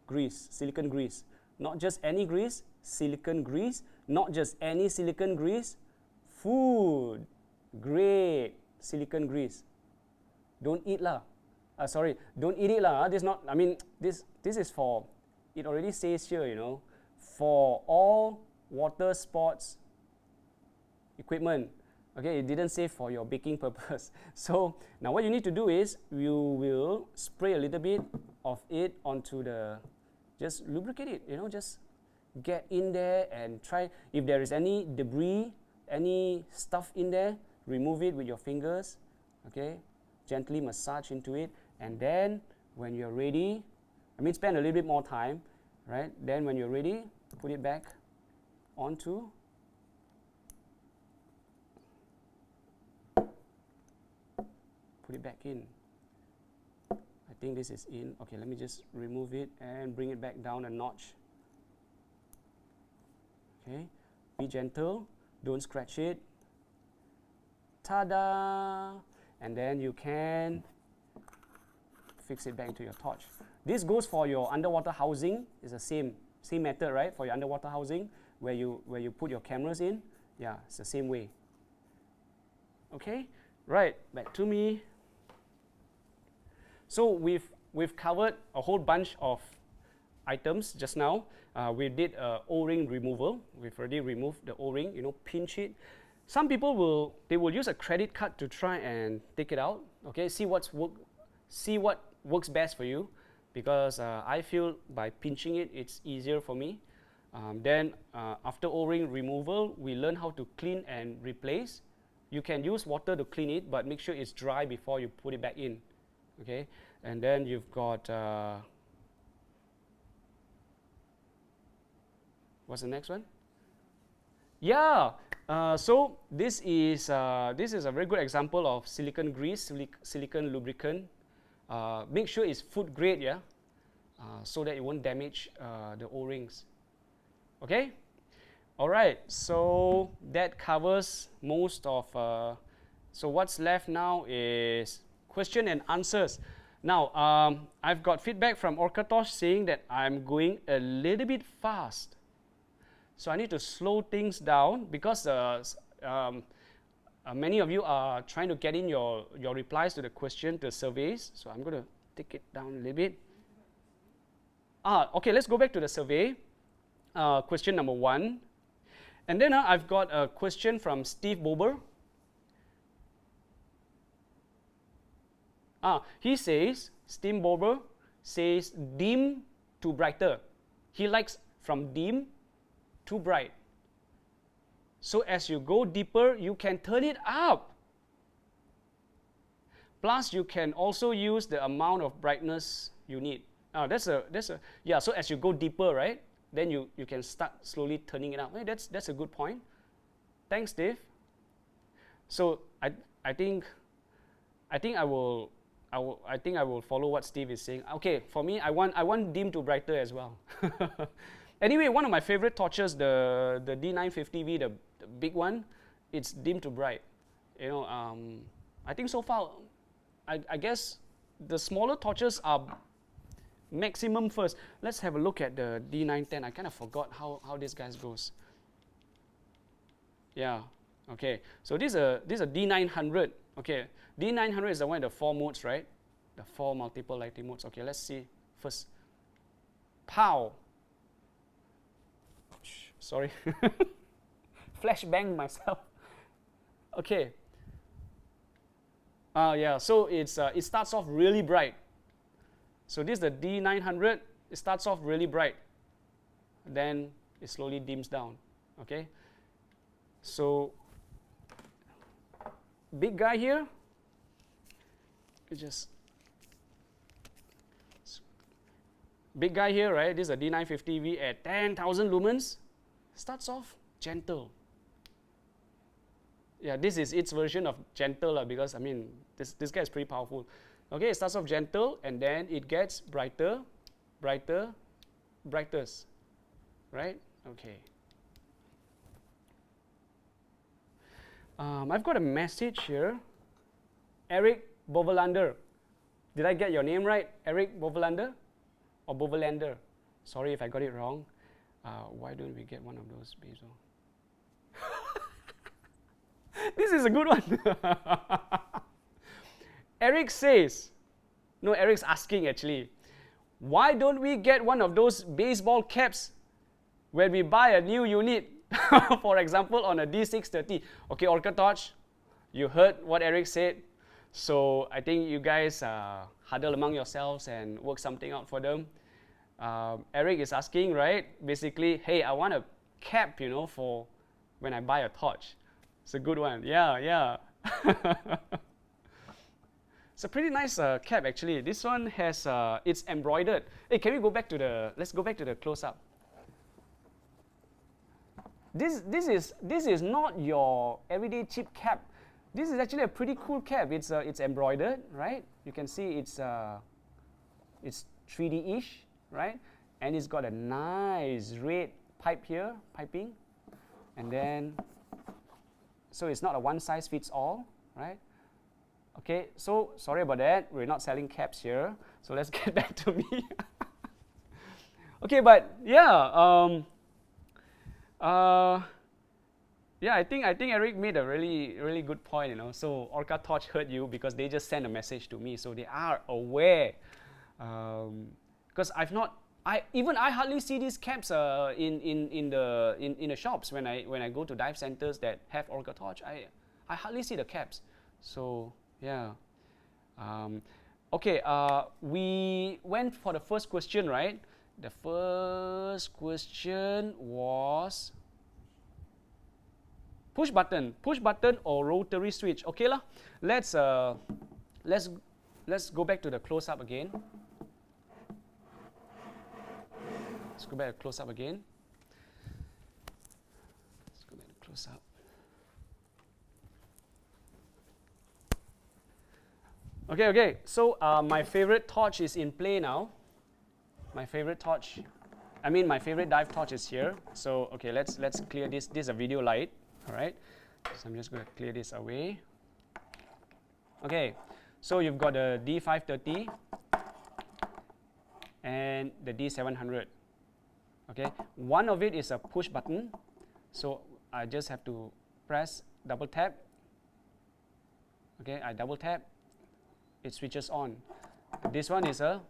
grease. Not just any grease, silicone grease. Not just any silicone grease, food grade silicone grease. Don't eat lah. Sorry, don't eat it lah. This not. I mean, this is for. It already says here, you know, for all water sports equipment. Okay, it didn't say for your baking purpose. So now what you need to do is you will spray a little bit of it onto the. Just lubricate it. You know, just get in there and try. If there is any debris, any stuff in there, remove it with your fingers. Okay, gently massage into it, and then when you're ready, I mean, spend a little bit more time, right? Then when you're ready, put it back onto. Put it back in. I think this is in. Okay, let me just remove it and bring it back down a notch. Okay, be gentle, don't scratch it. Ta-da! And then you can fix it back into your torch. This goes for your underwater housing. It's the same method, right? For your underwater housing, where you put your cameras in. Yeah, it's the same way. Okay, right, back to me. So we've covered a whole bunch of items just now. We did O-ring removal. We've already removed the O-ring, pinch it. Some people will use a credit card to try and take it out. Okay, see what works best for you, because I feel by pinching it, it's easier for me. Then after O-ring removal, we learn how to clean and replace. You can use water to clean it, but make sure it's dry before you put it back in. Okay, and then you've got what's the next one? Yeah, so this is a very good example of silicone grease, silicone lubricant. Make sure it's food grade, yeah, so that it won't damage the O-rings. Okay, all right. So that covers most of. So what's left now is question and answers. Now, I've got feedback from OrcaTorch saying that I'm going a little bit fast. So I need to slow things down, because many of you are trying to get in your replies to the question, the surveys. So I'm going to take it down a little bit. Okay, let's go back to the survey. Question number 1. And then I've got a question from Steve Bober. He says, Steve Bober says dim to brighter. He likes from dim to bright. So as you go deeper, you can turn it up. Plus, you can also use the amount of brightness you need. Yeah. So as you go deeper, right, then you can start slowly turning it up. Hey, that's a good point. Thanks, Dave. So I think I will follow what Steve is saying. Okay, for me, I want dim to brighter as well. Anyway, one of my favorite torches, the D950V, the big one, it's dim to bright. I think so far, I guess the smaller torches are maximum first. Let's have a look at the D910. I kind of forgot how this guy goes. Yeah. Okay. So this is a D900. Okay. D900 is the one with the 4 modes, right? The 4 multiple lighting modes. Okay. Let's see first. Pow. Sorry. Flashbang myself. Okay. Yeah. So it starts off really bright. So this is the D900. It starts off really bright, then it slowly dims down. Okay. So big guy here. Big guy here, right? This is a D950V at 10,000 lumens. Starts off gentle. Yeah, this is its version of gentle, because I mean this guy is pretty powerful. Okay, it starts off gentle and then it gets brighter, brighter, brightest. Right? Okay. I've got a message here. Eric Bovelander. Did I get your name right? Eric Bovelander? Or Bovelander? Sorry if I got it wrong. Why don't we get one of those, Basil? This is a good one. Eric says, no, Eric's asking actually, why don't we get one of those baseball caps when we buy a new unit? For example, on a D630. Okay, OrcaTorch, you heard what Eric said. So I think you guys huddle among yourselves and work something out for them. Eric is asking, right? Basically, hey, I want a cap, for when I buy a torch. It's a good one. Yeah. It's a pretty nice cap actually. This one has it's embroidered. Hey, can we go back to let's go back to the close-up. This is not your everyday cheap cap. This is actually a pretty cool cap. It's embroidered, right? You can see it's It's 3D-ish, right? And it's got a nice red pipe here, piping. And then, so it's not a one size fits all, right? Okay, so sorry about that. We're not selling caps here. So let's get back to me. Okay, but yeah, yeah, I think Eric made a really good point. So OrcaTorch heard you because they just sent a message to me, so they are aware. Because I hardly see these caps in the shops when I go to dive centers that have OrcaTorch. I hardly see the caps. So yeah. Okay. We went for the first question, right? The first question was push button or rotary switch. Okay lah. Let's go back to the close up again. Let's go back to close up again. Let's go back to close up. Okay. So my favorite torch is in play now. My favorite dive torch is here. So okay, let's clear this. This is a video light. All right. So I'm just going to clear this away. Okay. So you've got the D530 and the D700. Okay. One of it is a push button. So I just have to press double tap. Okay. I double tap. It switches on. This one is a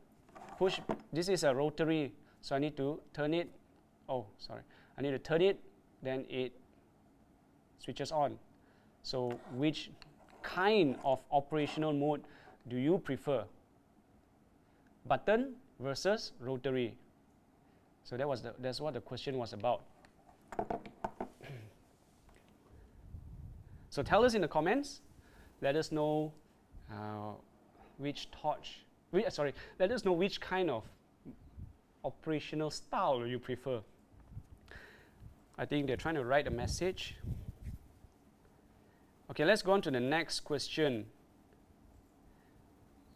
push. This is a rotary, so I need to turn it. Oh, sorry. I need to turn it, then it switches on. So which kind of operational mode do you prefer? Button versus rotary. So that's what the question was about. So tell us in the comments. Let us know let us know which kind of operational style you prefer. I think they're trying to write a message. Okay, let's go on to the next question.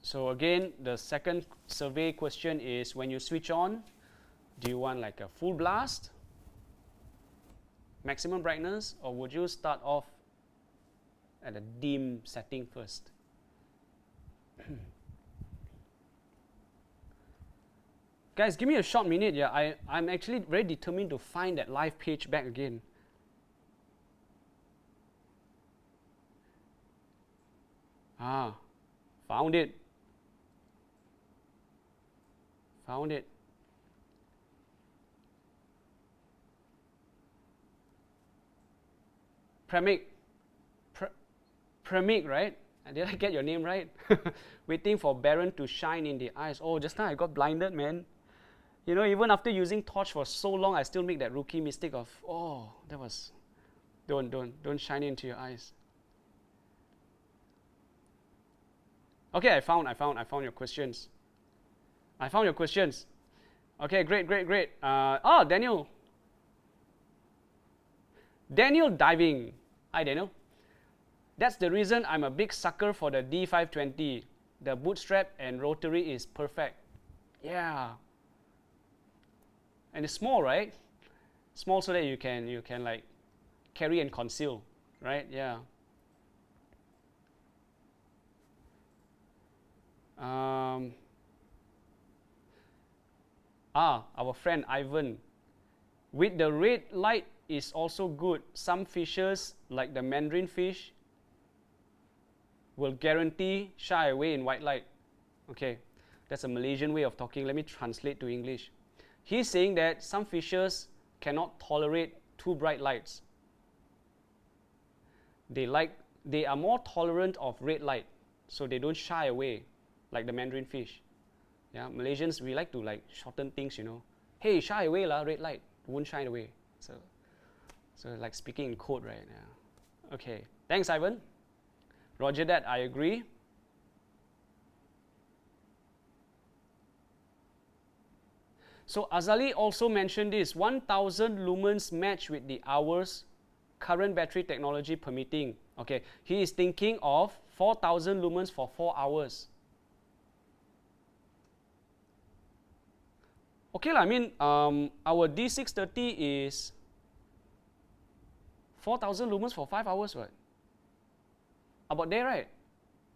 So again, the second survey question is, when you switch on, do you want like a full blast, maximum brightness, or would you start off at a dim setting first? Guys, give me a short minute. Yeah, I'm actually very determined to find that live page back again. Found it. Found it. Premic, right? Did I get your name right? Waiting for Baron to shine in the eyes. Oh, just now I got blinded, man. Even after using torch for so long, I still make that rookie mistake of, oh, that was, don't shine into your eyes. Okay, I found your questions. Okay, great. Daniel. Daniel diving. Hi, Daniel. That's the reason I'm a big sucker for the D520. The bootstrap and rotary is perfect. Yeah. And it's small, right? Small so that you can like carry and conceal, right? Yeah. Our friend Ivan. With the red light is also good. Some fishes, like the mandarin fish, will guarantee shy away in white light. Okay, that's a Malaysian way of talking. Let me translate to English. He's saying that some fishes cannot tolerate too bright lights. They are more tolerant of red light, so they don't shy away like the mandarin fish. Yeah, Malaysians, we like to like shorten things, Hey, shy away lah, red light, won't shine away. So like speaking in code, right? Yeah. Okay, thanks, Ivan. Roger that, I agree. So Azali also mentioned this, 1000 lumens match with the hours, current battery technology permitting. Okay, he is thinking of 4000 lumens for 4 hours. Okay, I mean, our D630 is 4,000 lumens for 5 hours, right? About there, right?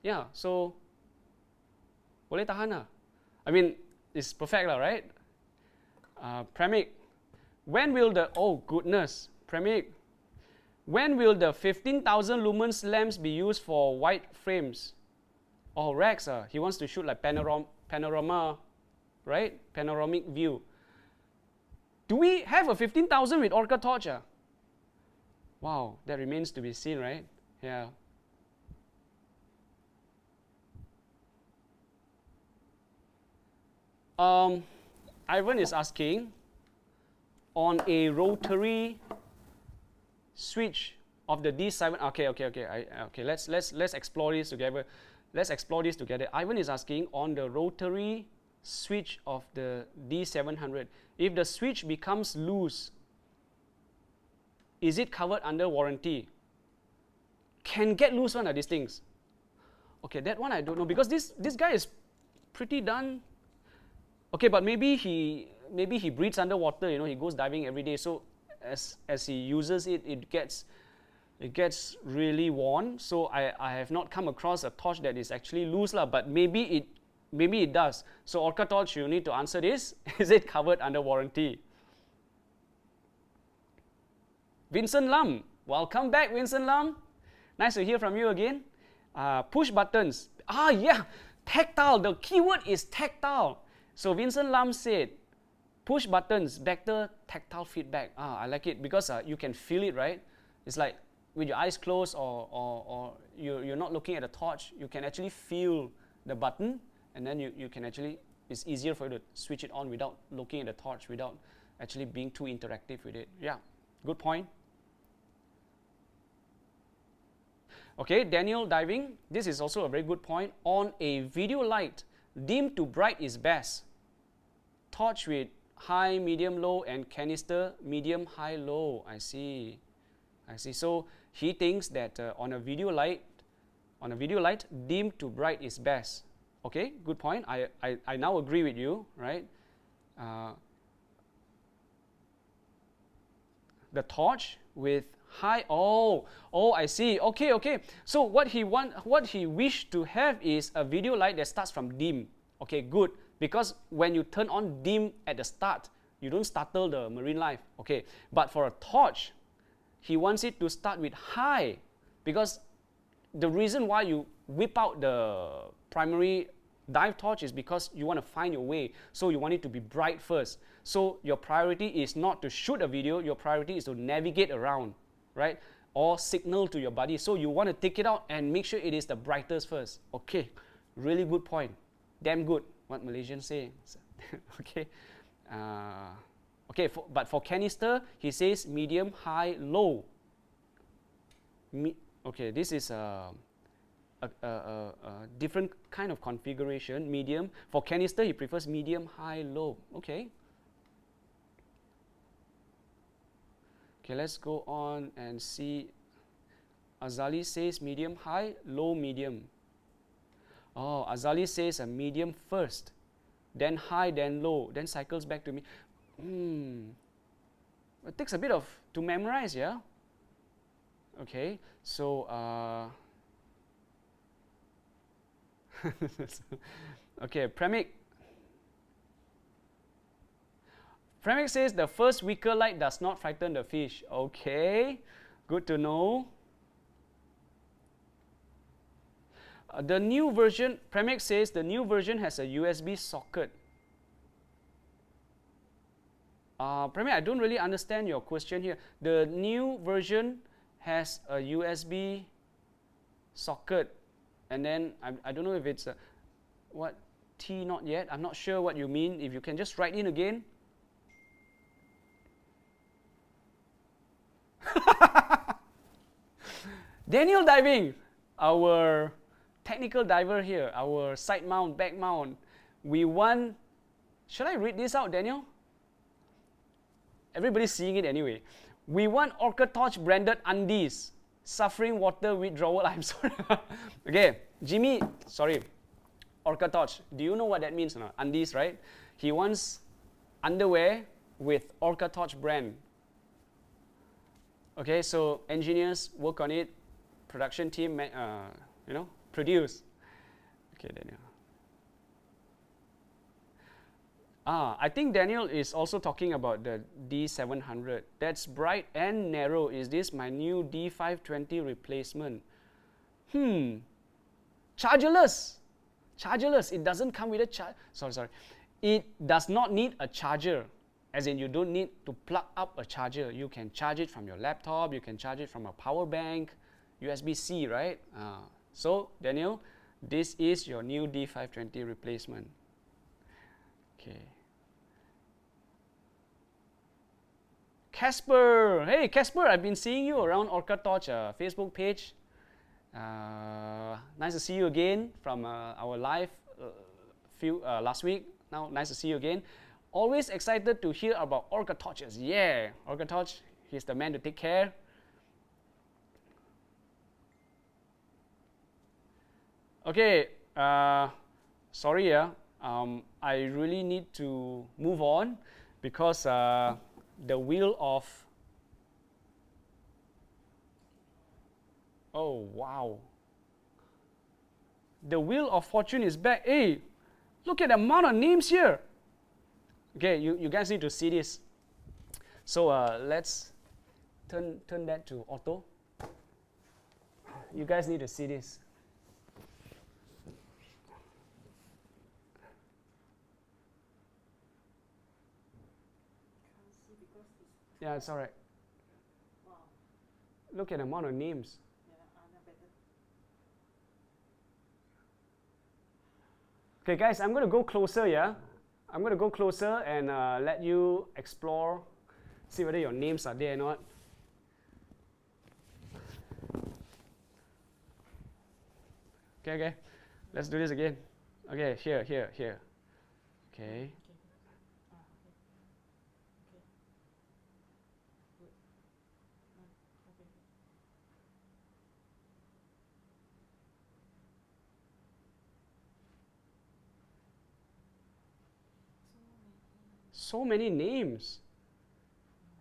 Yeah, so boleh tahan lah. I mean, it's perfect lah, right? Premic, when will the, oh goodness, Premic, when will the 15,000 lumens lamps be used for wide frames? Oh, Rex, he wants to shoot like panorama, right? Panoramic view. Do we have a 15,000 with OrcaTorch? Wow, that remains to be seen, right? Yeah. Ivan is asking, on a rotary switch of the D7. Okay. Let's explore this together. Ivan is asking, on the rotary switch of the D700, if the switch becomes loose, is it covered under warranty? Can get loose one of these things. Okay, that one I don't know, because this guy is pretty done. Okay, but maybe he breathes underwater, he goes diving every day, so as he uses it, it gets really worn. So I have not come across a torch that is actually loose lah, but maybe it does. So OrcaTorch, you need to answer this. Is it covered under warranty? Vincent Lam, welcome back, Vincent Lam. Nice to hear from you again. Push buttons. Yeah, tactile. The keyword is tactile. So Vincent Lam said, push buttons, better tactile feedback. I like it because you can feel it, right? It's like with your eyes closed or you're not looking at the torch, you can actually feel the button, and then you can actually, it's easier for you to switch it on without looking at the torch, without actually being too interactive with it. Yeah, good point. Okay, Daniel diving, this is also a very good point. On a video light, dim to bright is best. Torch with high, medium, low, and canister, medium, high, low. I see. So he thinks that on a video light, dim to bright is best. Okay, good point. I now agree with you, right? The torch with high, I see. Okay. So what he wished to have is a video light that starts from dim. Okay, good. Because when you turn on dim at the start, you don't startle the marine life. Okay, but for a torch, he wants it to start with high, because the reason why you whip out the primary dive torch is because you want to find your way. So you want it to be bright first. So your priority is not to shoot a video, your priority is to navigate around, right? Or signal to your buddy. So you want to take it out and make sure it is the brightest first. Okay, really good point. Damn good, what Malaysians say. Okay. But for canister, he says medium, high, low. Okay, this is a different kind of configuration, medium. For canister, he prefers medium, high, low. Okay, let's go on and see. Azali says medium, high, low, medium. Oh, Azali says a medium first, then high, then low, then cycles back to me. It takes a bit to memorize, yeah? Okay, so okay, Premic says the first weaker light does not frighten the fish. Okay, good to know. The new version, Premic says the new version has a USB socket. Premic, I don't really understand your question here. The new version has a USB socket, and then I don't know if it's what T not yet. I'm not sure what you mean. If you can just write in again. Daniel diving, our technical diver here, our side mount, back mount. We want, should I read this out, Daniel? Everybody's seeing it anyway. We want OrcaTorch branded undies, suffering water withdrawal. I'm sorry. Okay, Jimmy, sorry. OrcaTorch, do you know what that means or not? Undies, right? He wants underwear with OrcaTorch brand. Okay, so engineers work on it, production team, produce. Okay, Daniel. I think Daniel is also talking about the D700. That's bright and narrow. Is this my new D520 replacement? Chargerless. Chargerless. It doesn't come with a charge. Sorry. It does not need a charger. As in, you don't need to plug up a charger. You can charge it from your laptop. You can charge it from a power bank, USB-C, right? So, Daniel, this is your new D520 replacement. Okay. Casper. Hey, Casper, I've been seeing you around OrcaTorch Facebook page. Nice to see you again from our live last week. Now, nice to see you again. Always excited to hear about OrcaTorches. Yeah, OrcaTorch, he's the man to take care. Okay, sorry, I really need to move on because the wheel of... Oh, wow. The wheel of fortune is back. Hey, look at the amount of names here. Okay, you guys need to see this. So let's turn that to auto. You guys need to see this. Yeah, it's all right. Wow. Look at the amount of names. Okay, guys, I'm going to go closer, yeah? I'm going to go closer and let you explore, see whether your names are there or not. Okay. Let's do this again. Okay, here. Okay. So many names.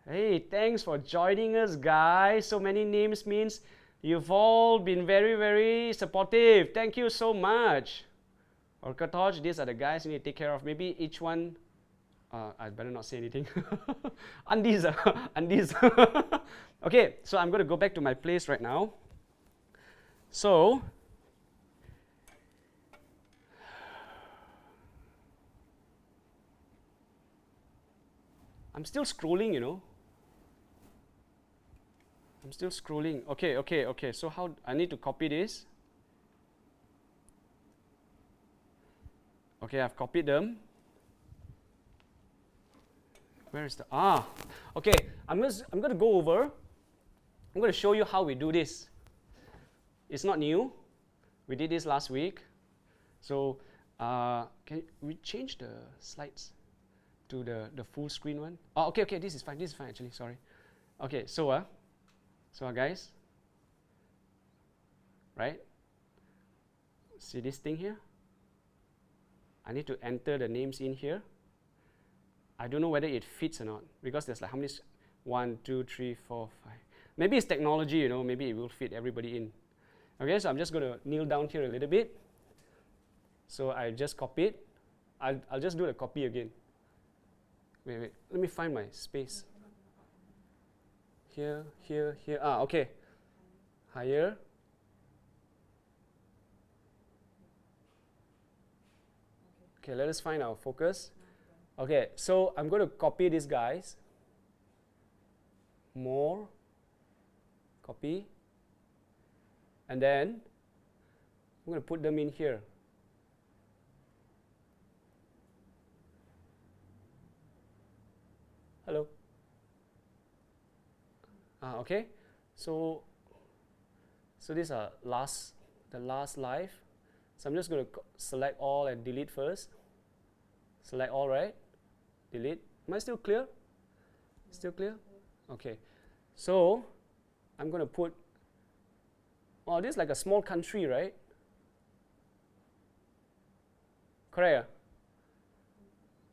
Hey, thanks for joining us, guys. So many names means you've all been very, very supportive. Thank you so much. OrcaTorch, these are the guys you need to take care of. Maybe each one, I better not say anything. Undies. Okay, so I'm going to go back to my place right now. So, I'm still scrolling, I'm still scrolling. Okay. So how I need to copy this? Okay, I've copied them. Where is the okay, I'm going to go over. I'm going to show you how we do this. It's not new. We did this last week. So can we change the slides to the full screen one? Oh, okay, this is fine actually, sorry. Okay, so guys, right? See this thing here? I need to enter the names in here. I don't know whether it fits or not because there's like how many? 1, 2, 3, 4, 5. Maybe it's technology, maybe it will fit everybody in. Okay, so I'm just going to kneel down here a little bit. So I just copied. I'll just do the copy again. Wait. Let me find my space. Here. Okay. Higher. Okay, let us find our focus. Okay, so I'm going to copy these guys. More. Copy. And then I'm going to put them in here. Hello. Okay, so these are the last live. So I'm just going to select all and delete first. Select all, right? Delete. Am I still clear? Still clear? Okay. So I'm going to put, this is like a small country, right? Correct.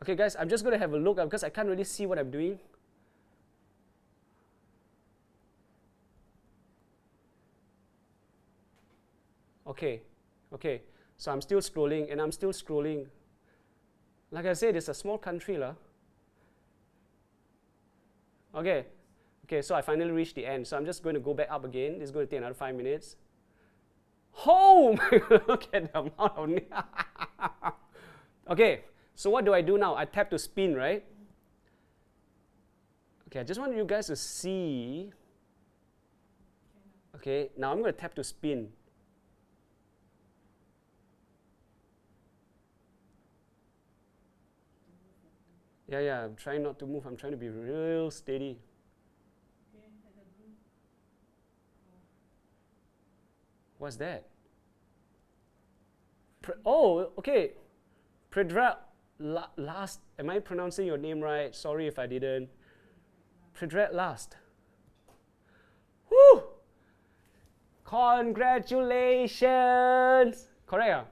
Okay, guys, I'm just going to have a look because I can't really see what I'm doing. Okay, okay. So I'm still scrolling and I'm still scrolling. Like I said, it's a small country, lah. Okay, okay. So I finally reached the end. So I'm just going to go back up again. It's going to take another 5 minutes. Oh my God! Look at the amount of. Okay. So what do I do now? I tap to spin, right? Okay. I just want you guys to see. Okay. Now I'm going to tap to spin. Yeah, I'm trying not to move. I'm trying to be real steady. What's that? Oh, okay. Predag Last. Am I pronouncing your name right? Sorry if I didn't. Predag Last. Woo! Congratulations. Correct.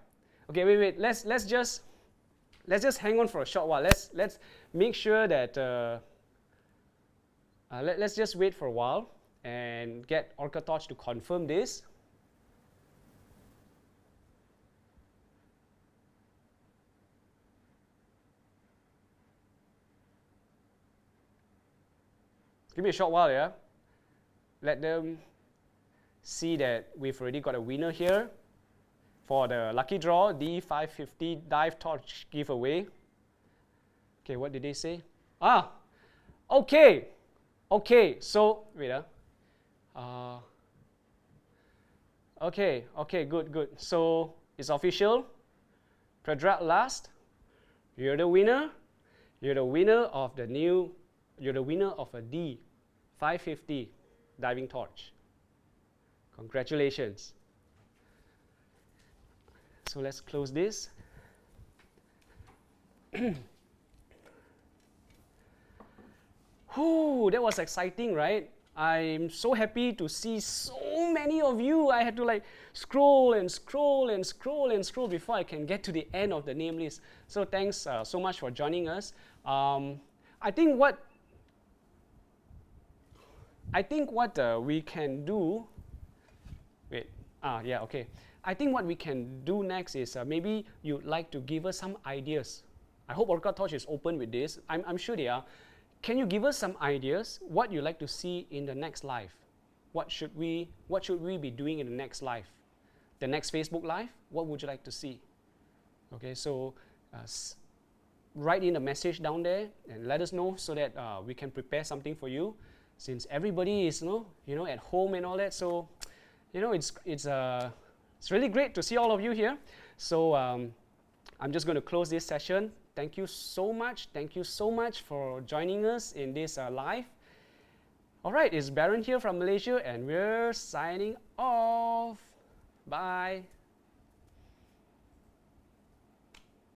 Okay, wait. Let's just hang on for a short while. Let's make sure that let's just wait for a while and get OrcaTorch to confirm this. Give me a short while, yeah? Let them see that we've already got a winner here for the lucky draw D550 dive torch giveaway. Okay, what did they say? Okay, so wait. Okay, good. So it's official. Predag Last, you're the winner. You're the winner of a D550 diving torch. Congratulations. So let's close this. Whew, that was exciting, right? I'm so happy to see so many of you. I had to like scroll before I can get to the end of the name list. So thanks so much for joining us. I think what we can do. I think what we can do next is maybe you'd like to give us some ideas. I hope OrcaTorch is open with this. I'm sure they are. Can you give us some ideas what you'd like to see in the next live? What should we be doing in the next live? The next Facebook Live? What would you like to see? Okay, so write in a message down there and let us know so that we can prepare something for you. Since everybody is at home and all that, so it's really great to see all of you here. So I'm just going to close this session. Thank you so much. Thank you so much for joining us in this live. All right, it's Baron here from Malaysia, and we're signing off. Bye.